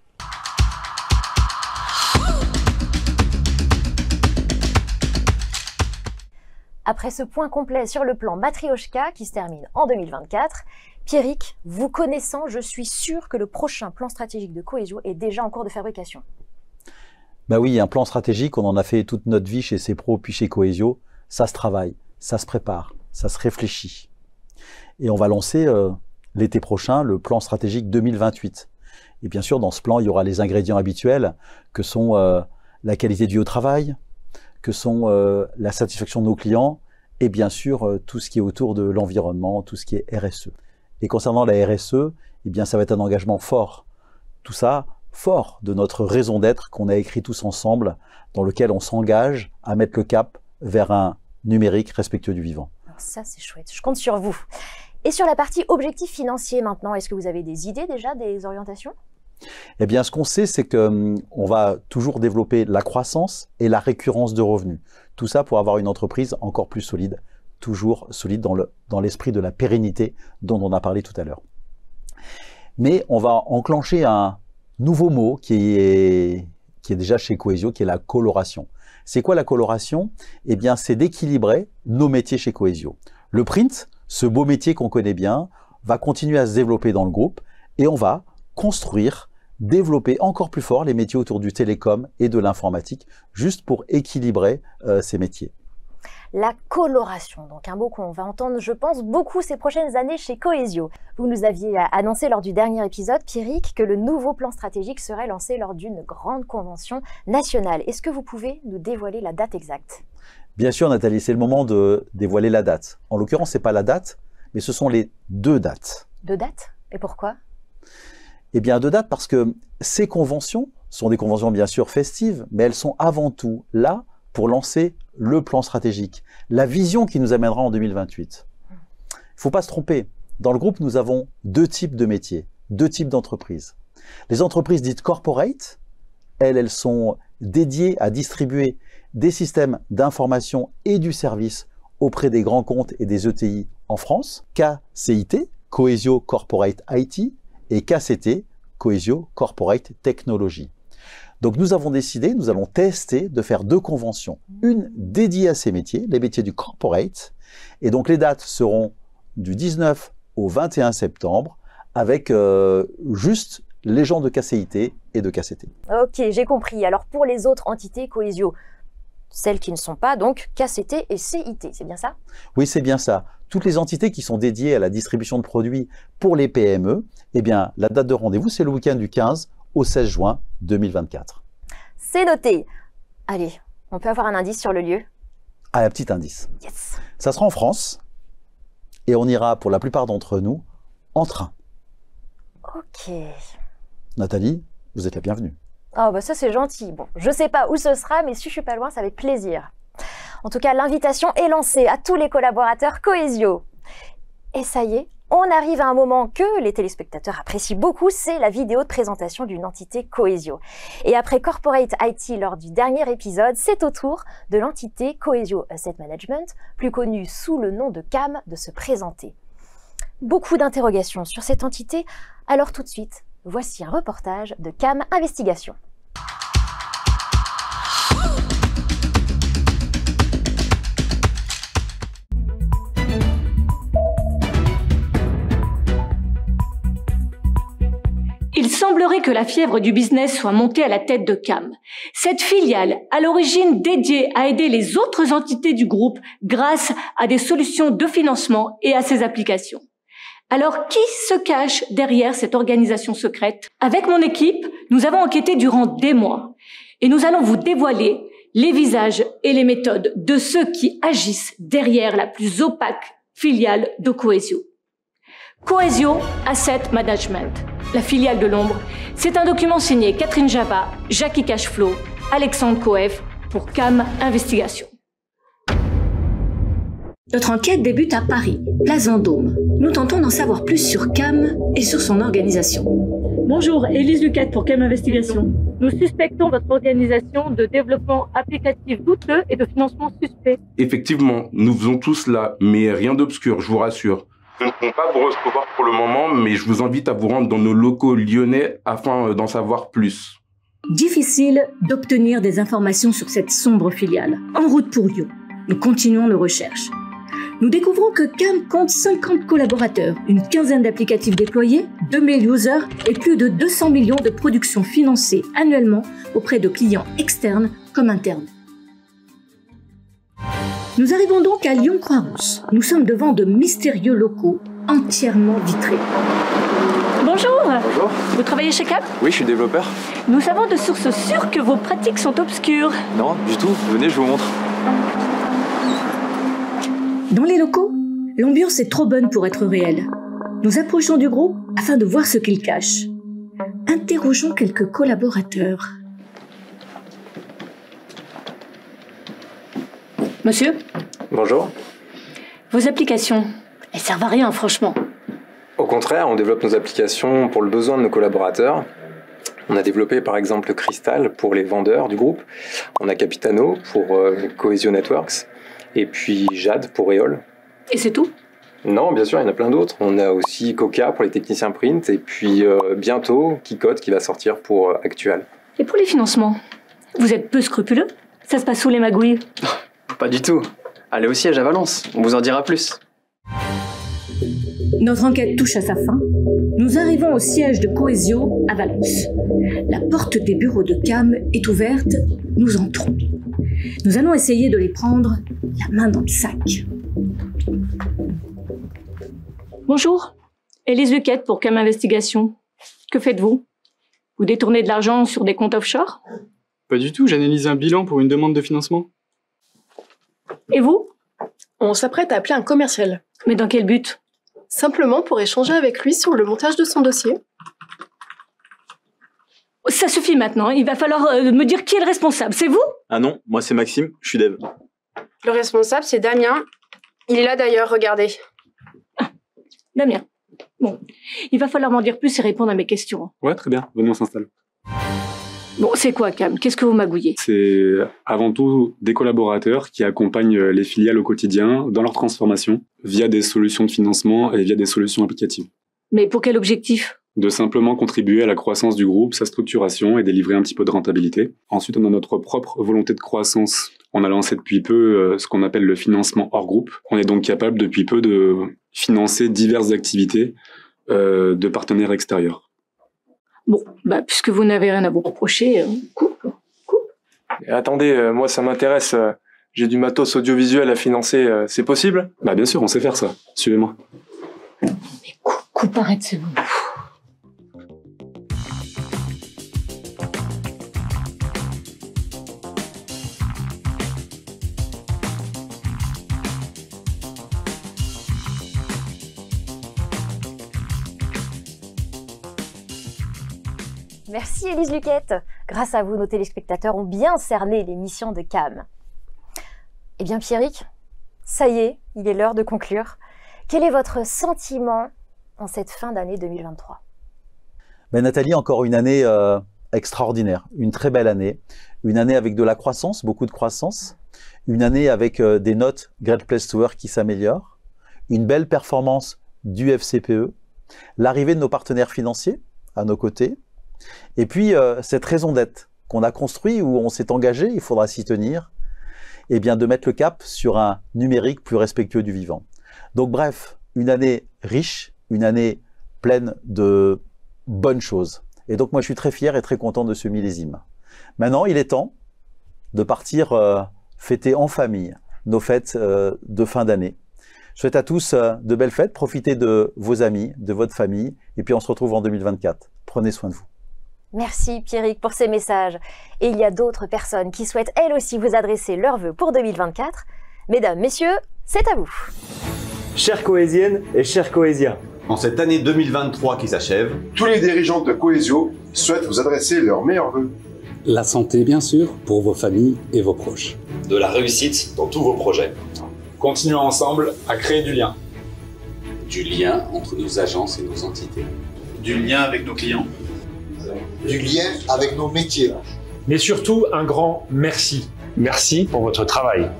Après ce point complet sur le plan Matryoshka qui se termine en 2024, Pierrick, vous connaissant, je suis sûr que le prochain plan stratégique de Cohesio est déjà en cours de fabrication. Bah oui, un plan stratégique, on en a fait toute notre vie chez CEPRO puis chez Cohesio. Ça se travaille, ça se prépare, ça se réfléchit. Et on va lancer l'été prochain le plan stratégique 2028. Et bien sûr, dans ce plan, il y aura les ingrédients habituels que sont la qualité de vie au travail, que sont la satisfaction de nos clients et bien sûr tout ce qui est autour de l'environnement, tout ce qui est RSE. Et concernant la RSE, eh bien ça va être un engagement fort. Tout ça, fort de notre raison d'être qu'on a écrit tous ensemble, dans lequel on s'engage à mettre le cap vers un numérique respectueux du vivant. Alors ça c'est chouette, je compte sur vous. Et sur la partie objectifs financiers maintenant, est-ce que vous avez des idées déjà, des orientations ? Eh bien, ce qu'on sait, c'est qu'on va toujours développer la croissance et la récurrence de revenus. Tout ça pour avoir une entreprise encore plus solide, toujours solide dans l'esprit de la pérennité dont on a parlé tout à l'heure. Mais on va enclencher un nouveau mot qui est déjà chez Cohesio, qui est la coloration. C'est quoi la coloration? Eh bien, c'est d'équilibrer nos métiers chez Cohesio. Le print, ce beau métier qu'on connaît bien, va continuer à se développer dans le groupe et on va construire, développer encore plus fort les métiers autour du télécom et de l'informatique, juste pour équilibrer ces métiers. La coloration, donc un mot qu'on va entendre, je pense, beaucoup ces prochaines années chez Cohesio. Vous nous aviez annoncé lors du dernier épisode, Pierrick, que le nouveau plan stratégique serait lancé lors d'une grande convention nationale. Est-ce que vous pouvez nous dévoiler la date exacte? Bien sûr, Nathalie, c'est le moment de dévoiler la date. En l'occurrence, ce n'est pas la date, mais ce sont les 2 dates. 2 dates? Et pourquoi? Eh bien, 2 dates parce que ces conventions sont des conventions bien sûr festives, mais elles sont avant tout là pour lancer le plan stratégique, la vision qui nous amènera en 2028. Il ne faut pas se tromper. Dans le groupe, nous avons 2 types de métiers, 2 types d'entreprises. Les entreprises dites corporate, elles sont dédiées à distribuer des systèmes d'information et du service auprès des grands comptes et des ETI en France, KCIT, Cohesio Corporate IT, et KCT, Cohesio Corporate Technology. Donc nous avons décidé, nous allons tester de faire 2 conventions. Une dédiée à ces métiers, les métiers du corporate, et donc les dates seront du 19 au 21 septembre, avec juste les gens de KCIT et de KCT. Ok, j'ai compris. Alors pour les autres entités Cohesio, celles qui ne sont pas donc KCT et CIT, c'est bien ça? Oui, c'est bien ça. Toutes les entités qui sont dédiées à la distribution de produits pour les PME, eh bien, la date de rendez-vous, c'est le week-end du 15 au 16 juin 2024. C'est noté. Allez, on peut avoir un indice sur le lieu? Ah, un petit indice. Yes. Ça sera en France et on ira, pour la plupart d'entre nous, en train. Ok. Nathalie, vous êtes la bienvenue. Oh bah ça c'est gentil. Bon, je sais pas où ce sera, mais si je suis pas loin, ça avec plaisir. En tout cas, l'invitation est lancée à tous les collaborateurs Cohesio. Et ça y est, on arrive à un moment que les téléspectateurs apprécient beaucoup, c'est la vidéo de présentation d'une entité Cohesio. Et après Corporate IT lors du dernier épisode, c'est au tour de l'entité Cohesio Asset Management, plus connue sous le nom de CAM, de se présenter. Beaucoup d'interrogations sur cette entité, alors tout de suite, voici un reportage de CAM Investigation. Il semblerait que la fièvre du business soit montée à la tête de CAM. Cette filiale, à l'origine dédiée à aider les autres entités du groupe grâce à des solutions de financement et à ses applications. Alors, qui se cache derrière cette organisation secrète? Avec mon équipe, nous avons enquêté durant des mois et nous allons vous dévoiler les visages et les méthodes de ceux qui agissent derrière la plus opaque filiale de Cohesio. Cohesio Asset Management, la filiale de l'ombre, c'est un document signé Catherine Java, Jackie Cashflow, Alexandre Coef pour CAM Investigation. Notre enquête débute à Paris, place Vendôme. Nous tentons d'en savoir plus sur CAM et sur son organisation. Bonjour, Élise Luquette pour CAM Investigation. Nous suspectons votre organisation de développement applicatif douteux et de financement suspect. Effectivement, nous faisons tout cela, mais rien d'obscur, je vous rassure. Nous ne pouvons pas vous recevoir pour le moment, mais je vous invite à vous rendre dans nos locaux lyonnais afin d'en savoir plus. Difficile d'obtenir des informations sur cette sombre filiale. En route pour Lyon, nous continuons nos recherches. Nous découvrons que CAM compte 50 collaborateurs, une quinzaine d'applicatifs déployés, 2000 users et plus de 200 millions de productions financées annuellement auprès de clients externes comme internes. Nous arrivons donc à Lyon-Croix-Rousse. Nous sommes devant de mystérieux locaux entièrement vitrés. Bonjour. Bonjour. Vous travaillez chez CAM? Oui, je suis développeur. Nous savons de sources sûres que vos pratiques sont obscures. Non, du tout. Venez, je vous montre. Dans les locaux, l'ambiance est trop bonne pour être réelle. Nous approchons du groupe afin de voir ce qu'il cache. Interrogeons quelques collaborateurs. Monsieur? Bonjour. Vos applications, elles servent à rien, franchement. Au contraire, on développe nos applications pour le besoin de nos collaborateurs. On a développé par exemple Crystal pour les vendeurs du groupe. On a Capitano pour Cohesio Networks. Et puis Jade pour Eole. Et c'est tout? Non, bien sûr, il y en a plein d'autres. On a aussi Coca pour les techniciens print. Et puis bientôt, Kikode qui va sortir pour Actual. Et pour les financements, vous êtes peu scrupuleux? Ça se passe sous les magouilles? Pas du tout. Allez au siège à Valence, on vous en dira plus. Notre enquête touche à sa fin. Nous arrivons au siège de Cohesio à Valence. La porte des bureaux de CAM est ouverte. Nous entrons. Nous allons essayer de les prendre la main dans le sac. Bonjour, Élise Luquette pour CAM Investigation. Que faites-vous? Vous détournez de l'argent sur des comptes offshore? Pas du tout, j'analyse un bilan pour une demande de financement. Et vous? On s'apprête à appeler un commercial. Mais dans quel but? Simplement pour échanger avec lui sur le montage de son dossier. Ça suffit maintenant, il va falloir me dire qui est le responsable, c'est vous? Ah non, moi c'est Maxime, je suis dev. Le responsable, c'est Damien. Il est là d'ailleurs, regardez. Ah, Damien. Bon, il va falloir m'en dire plus et répondre à mes questions. Ouais, très bien, venez, on s'installe. Bon, c'est quoi, CAM? Qu'est-ce que vous magouillez? C'est avant tout des collaborateurs qui accompagnent les filiales au quotidien dans leur transformation via des solutions de financement et via des solutions applicatives. Mais pour quel objectif? De simplement contribuer à la croissance du groupe, sa structuration et délivrer un petit peu de rentabilité. Ensuite, on a notre propre volonté de croissance. On a lancé depuis peu ce qu'on appelle le financement hors groupe. On est donc capable depuis peu de financer diverses activités de partenaires extérieurs. Bon, bah, puisque vous n'avez rien à vous reprocher, coupe. Et attendez, moi ça m'intéresse, j'ai du matos audiovisuel à financer, c'est possible? Bah bien sûr, on sait faire ça. Suivez-moi. Mais coupe, arrête, c'est bon. Merci Élise Luquette. Grâce à vous, nos téléspectateurs ont bien cerné les missions de CAM. Eh bien Pierrick, ça y est, il est l'heure de conclure. Quel est votre sentiment en cette fin d'année 2023? Nathalie, encore une année extraordinaire, une très belle année. Une année avec de la croissance, beaucoup de croissance. Une année avec des notes Great Place to Work qui s'améliorent. Une belle performance du FCPE. L'arrivée de nos partenaires financiers à nos côtés. Et puis, cette raison d'être qu'on a construit, où on s'est engagé, il faudra s'y tenir, et bien de mettre le cap sur un numérique plus respectueux du vivant. Donc bref, une année riche, une année pleine de bonnes choses. Et donc moi, je suis très fier et très content de ce millésime. Maintenant, il est temps de partir fêter en famille nos fêtes de fin d'année. Je souhaite à tous de belles fêtes, profitez de vos amis, de votre famille, et puis on se retrouve en 2024. Prenez soin de vous. Merci Pierrick pour ces messages. Et il y a d'autres personnes qui souhaitent elles aussi vous adresser leurs vœux pour 2024. Mesdames, messieurs, c'est à vous. Chères Cohésiennes et chers Cohésiens, en cette année 2023 qui s'achève, tous les dirigeants de Cohesio souhaitent vous adresser leurs meilleurs vœux. La santé, bien sûr, pour vos familles et vos proches. De la réussite dans tous vos projets. Continuons ensemble à créer du lien. Du lien entre nos agences et nos entités. Du lien avec nos clients. Du lien avec nos métiers. Mais surtout, un grand merci. Merci pour votre travail.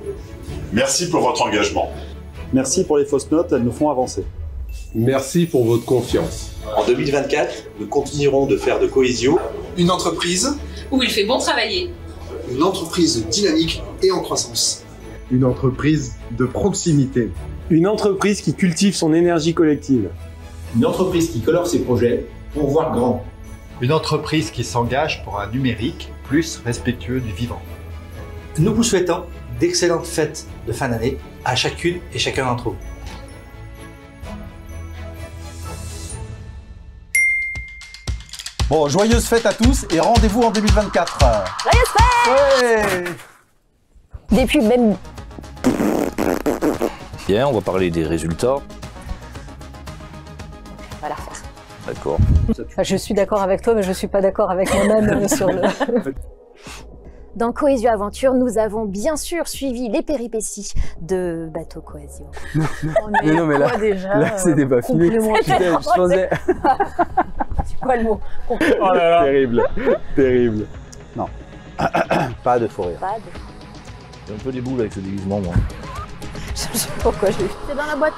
Merci pour votre engagement. Merci pour les fausses notes, elles nous font avancer. Merci pour votre confiance. En 2024, nous continuerons de faire de Cohesio une entreprise où il fait bon travailler. Une entreprise dynamique et en croissance. Une entreprise de proximité. Une entreprise qui cultive son énergie collective. Une entreprise qui colore ses projets pour voir grand. Une entreprise qui s'engage pour un numérique plus respectueux du vivant. Nous vous souhaitons d'excellentes fêtes de fin d'année à chacune et chacun d'entre vous. Bon, joyeuses fêtes à tous et rendez-vous en 2024. Joyeuses fêtes! Ouais. Des pubs même. Bien, on va parler des résultats. On va la refaire. D'accord. Enfin, je suis d'accord avec toi, mais je ne suis pas d'accord avec moi-même sur le... Dans Cohesio Aventure, nous avons bien sûr suivi les péripéties de Bateau Cohesio. Mais là c'est débat fini. Je pensais... C'est quoi le mot? Oh là là. Terrible, terrible. Non, pas de faux rire. J'ai un peu des boules avec ce déguisement, moi. Je sais pas pourquoi j'ai... C'est dans la boîte.